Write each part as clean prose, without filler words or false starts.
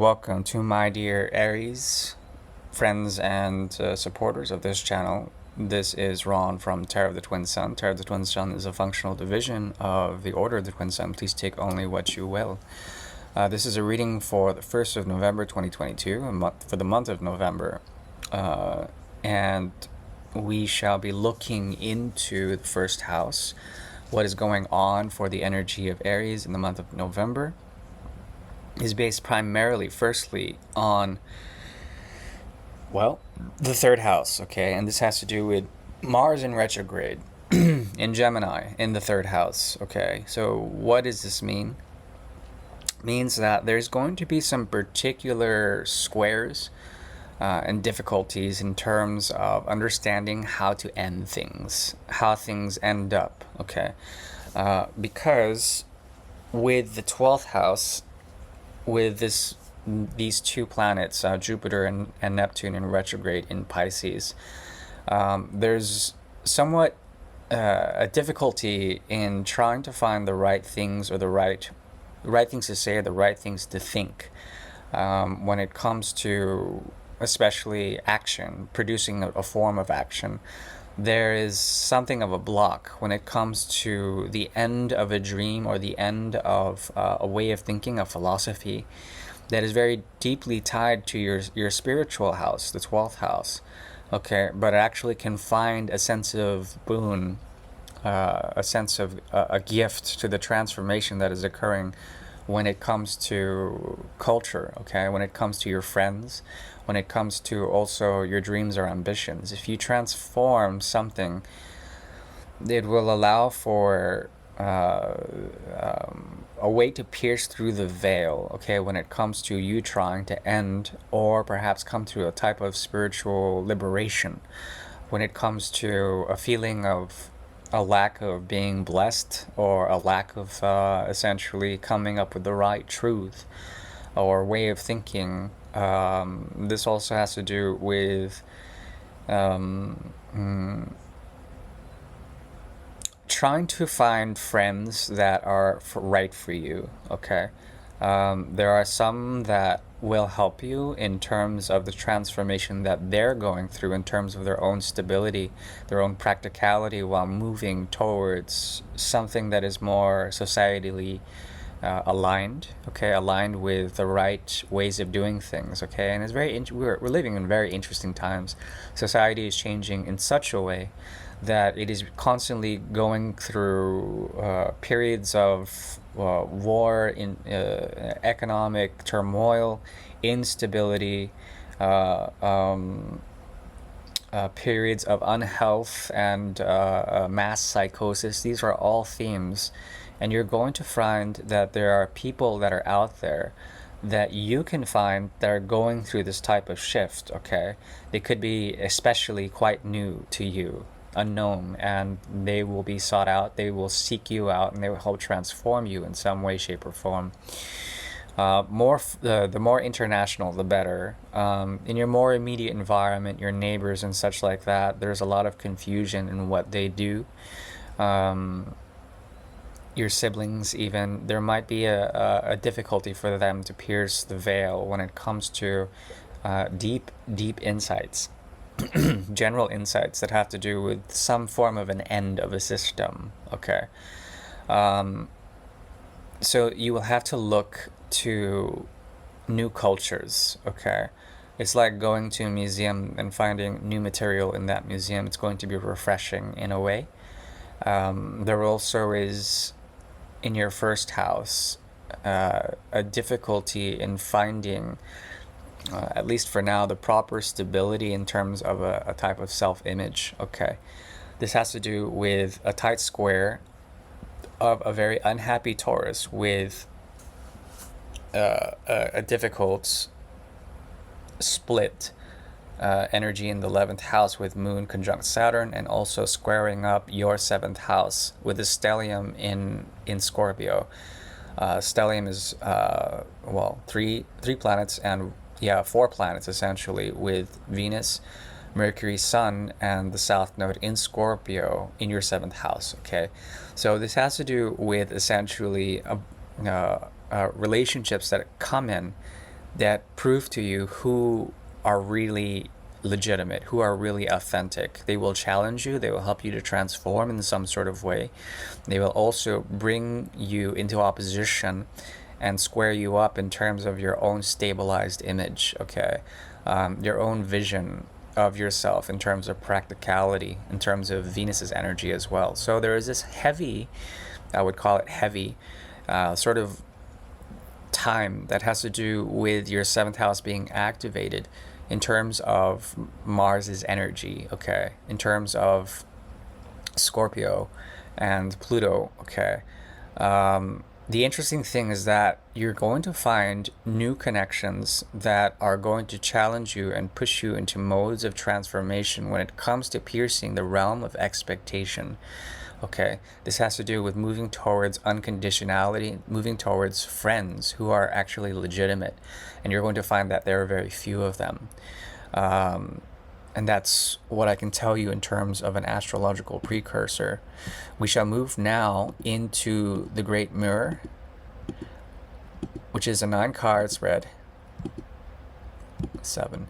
welcome to my dear Aries friends and supporters of this channel. This is Ron from Tarot of the Twin Sun. Tarot of the Twin Sun is a functional division of the Order of the Twin Sun. Please take only what you will. This is a reading for the 1st of November 2022, for the month of November. And we shall be looking into the first house, what is going on for the energy of Aries in the month of November. Is based primarily, firstly, on, well, the third house, okay? And this has to do with Mars in retrograde in Gemini in the third house, okay? So what does this mean? It means that there's going to be some particular squares and difficulties in terms of understanding how to end things, how things end up, okay? Because with the 12th house, with these two planets, Jupiter and Neptune in retrograde in Pisces, there's somewhat a difficulty in trying to find the right things, or the right things to say, or the right things to think, when it comes to especially action, producing a form of action. There is something of a block when it comes to the end of a dream, or the end of a way of thinking, a philosophy that is very deeply tied to your spiritual house, the 12th house, okay? But it actually can find a sense of boon, a sense of a gift to the transformation that is occurring when it comes to culture, okay? When it comes to your friends, when it comes to also your dreams or ambitions. If you transform something, it will allow for a way to pierce through the veil, okay, when it comes to you trying to end, or perhaps come to a type of spiritual liberation, when it comes to a feeling of a lack of being blessed, or a lack of essentially coming up with the right truth or way of thinking. This also has to do with trying to find friends that are right for you, okay? There are some that will help you in terms of the transformation that they're going through, in terms of their own stability, their own practicality, while moving towards something that is more societally aligned, okay, aligned with the right ways of doing things, okay? And it's we're living in very interesting times. Society is changing in such a way that it is constantly going through periods of war, in economic turmoil, instability, periods of unhealth, and mass psychosis. These are all themes, and you're going to find that there are people that are out there that you can find that are going through this type of shift, okay? They could be especially quite new to you, unknown, and they will be sought out. They will seek you out, and they will help transform you in some way, shape, or form. The more international, the better. In your more immediate environment, your neighbors and such like that, there's a lot of confusion in what they do. Your siblings, even, there might be a difficulty for them to pierce the veil when it comes to deep insights, general insights that have to do with some form of an end of a system, okay? So you will have to look to new cultures, okay? It's like going to a museum and finding new material in that museum. It's going to be refreshing in a way. There also is, in your first house, a difficulty in finding, at least for now, the proper stability in terms of a type of self-image, okay? This has to do with a tight square of a very unhappy Taurus with a difficult split energy in the 11th house, with Moon conjunct Saturn, and also squaring up your 7th house with a stellium in Scorpio. Stellium is three planets, and four planets essentially, with Venus, Mercury, Sun, and the South Node in Scorpio in your 7th house, okay? So this has to do with essentially relationships that come in that prove to you who are really legitimate, who are really authentic. They will challenge you, they will help you to transform in some sort of way. They will also bring you into opposition and square you up in terms of your own stabilized image, okay? Your own vision of yourself in terms of practicality, in terms of Venus's energy as well. So there is this heavy, I would call it heavy, sort of time that has to do with your seventh house being activated in terms of Mars's energy, okay? In terms of Scorpio and Pluto, okay? The interesting thing is that you're going to find new connections that are going to challenge you and push you into modes of transformation when it comes to piercing the realm of expectation. Okay, this has to do with moving towards unconditionality, moving towards friends who are actually legitimate. And you're going to find that there are very few of them. And that's what I can tell you in terms of an astrological precursor. We shall move now into the Great Mirror, which is a 9-card spread. 7.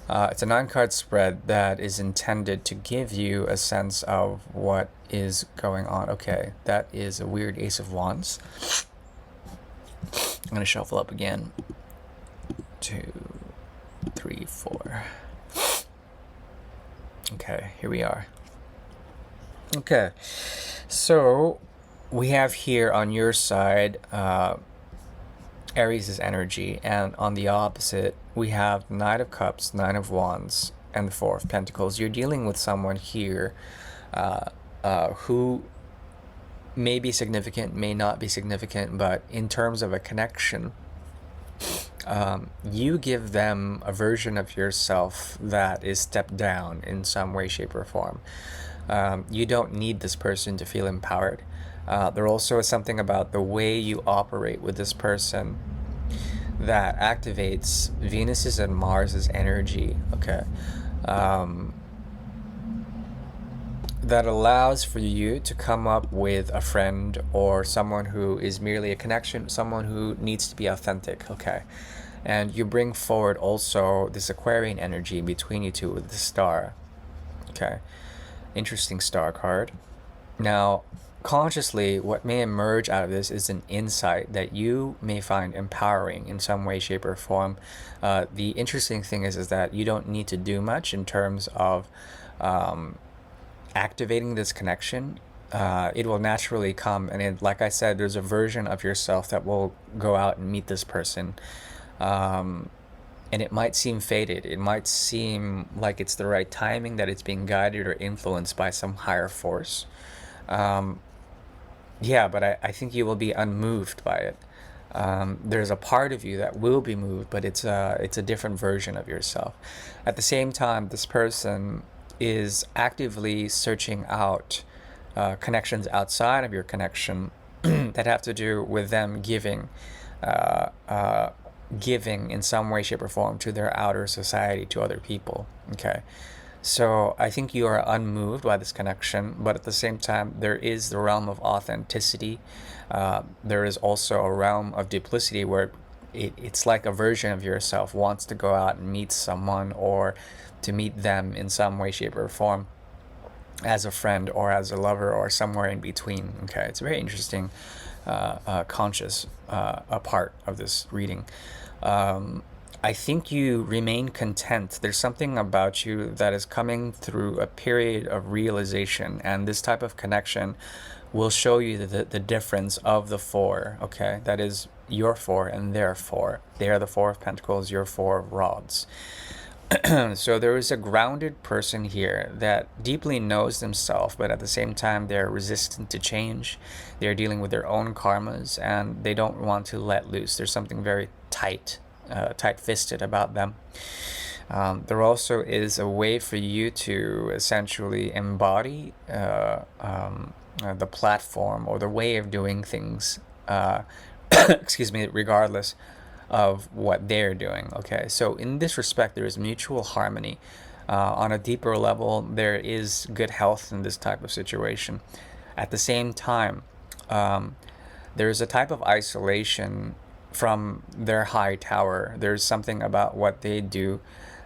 It's a 9-card spread that is intended to give you a sense of what is going on. Okay, that is a weird Ace of Wands. I'm going to shuffle up again. 2, 3, 4. Okay, here we are. Okay, so we have here on your side Aries' energy, and on the opposite we have Knight of Cups, Nine of Wands, and the Four of Pentacles. You're dealing with someone here who may be significant, may not be significant, but in terms of a connection, you give them a version of yourself that is stepped down in some way, shape, or form. You don't need this person to feel empowered. There also is something about the way you operate with this person that activates Venus's and Mars's energy, okay? That allows for you to come up with a friend or someone who is merely a connection, someone who needs to be authentic, okay? And you bring forward also this Aquarian energy between you two with the star, okay? Interesting star card. Now, consciously, what may emerge out of this is an insight that you may find empowering in some way, shape, or form. The interesting thing is that you don't need to do much in terms of activating this connection. It will naturally come, and like I said, there's a version of yourself that will go out and meet this person. And it might seem fated. It might seem like it's the right timing, that it's being guided or influenced by some higher force. Yeah, but I think you will be unmoved by it. There's a part of you that will be moved, but it's a different version of yourself. At the same time, this person is actively searching out connections outside of your connection that have to do with them giving in some way, shape, or form to their outer society, to other people, okay? So I think you are unmoved by this connection, but at the same time, there is the realm of authenticity. There is also a realm of duplicity where it's like a version of yourself wants to go out and meet someone, or to meet them in some way, shape, or form as a friend or as a lover or somewhere in between, okay? It's a very interesting conscious part of this reading. I think you remain content. There's something about you that is coming through a period of realization, and this type of connection will show you the difference of the four, okay? That is your four and their four. They are the Four of Pentacles, your Four of Rods. So there is a grounded person here that deeply knows themselves, but at the same time they're resistant to change. They're dealing with their own karmas, and they don't want to let loose. There's something very tight-fisted about them. There also is a way for you to essentially embody the platform or the way of doing things, excuse me, regardless of what they're doing, okay? So in this respect, there is mutual harmony. On a deeper level, there is good health in this type of situation. At the same time, there is a type of isolation from their high tower. There's something about what they do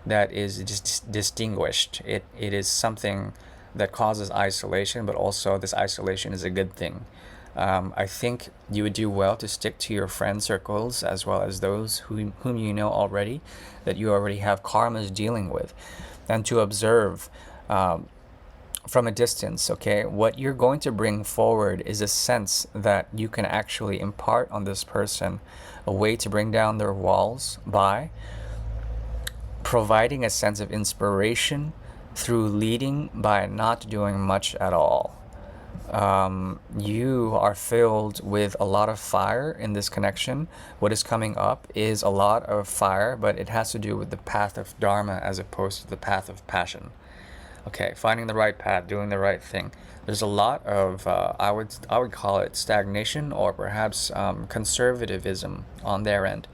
that is just distinguished. It is something that causes isolation, but also this isolation is a good thing. I think you would do well to stick to your friend circles as well as those whom you know already, that you already have karmas dealing with, and to observe from a distance, okay? What you're going to bring forward is a sense that you can actually impart on this person a way to bring down their walls by providing a sense of inspiration through leading by not doing much at all. You are filled with a lot of fire in this connection. What is coming up is a lot of fire, but it has to do with the path of Dharma as opposed to the path of passion. Okay, finding the right path, doing the right thing. There's a lot of I would call it stagnation, or perhaps conservatism on their end.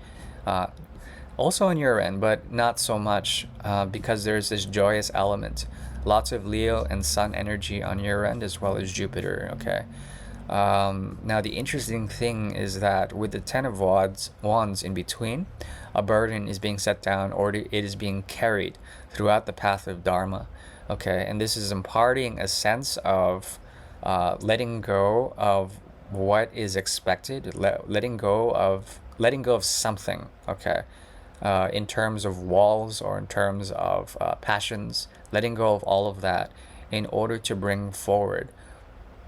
Also on your end, but not so much, because there's this joyous element. Lots of Leo and Sun energy on your end, as well as Jupiter, okay? Now, the interesting thing is that with the Ten of Wands in between, a burden is being set down, or it is being carried throughout the path of Dharma, okay? And this is imparting a sense of letting go of what is expected, letting go of something, okay? In terms of walls, or in terms of passions, letting go of all of that in order to bring forward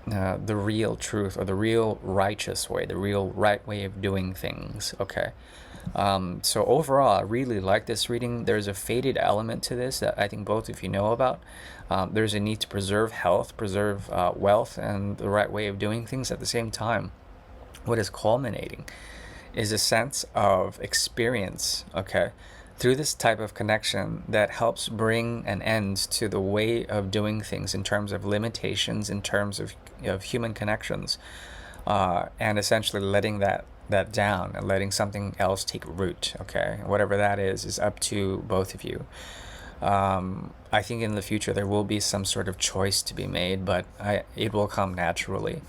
the real truth, or the real righteous way, the real right way of doing things, okay? So overall, I really like this reading. There's a fated element to this that I think both of you know about. There's a need to preserve health, preserve wealth, and the right way of doing things at the same time. What is culminating is a sense of experience, okay, through this type of connection that helps bring an end to the way of doing things in terms of limitations, in terms of human connections, and essentially letting that down and letting something else take root, okay? Whatever that is up to both of you. I think in the future there will be some sort of choice to be made, but it will come naturally.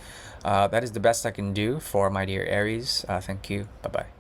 That is the best I can do for my dear Aries. Thank you. Bye-bye.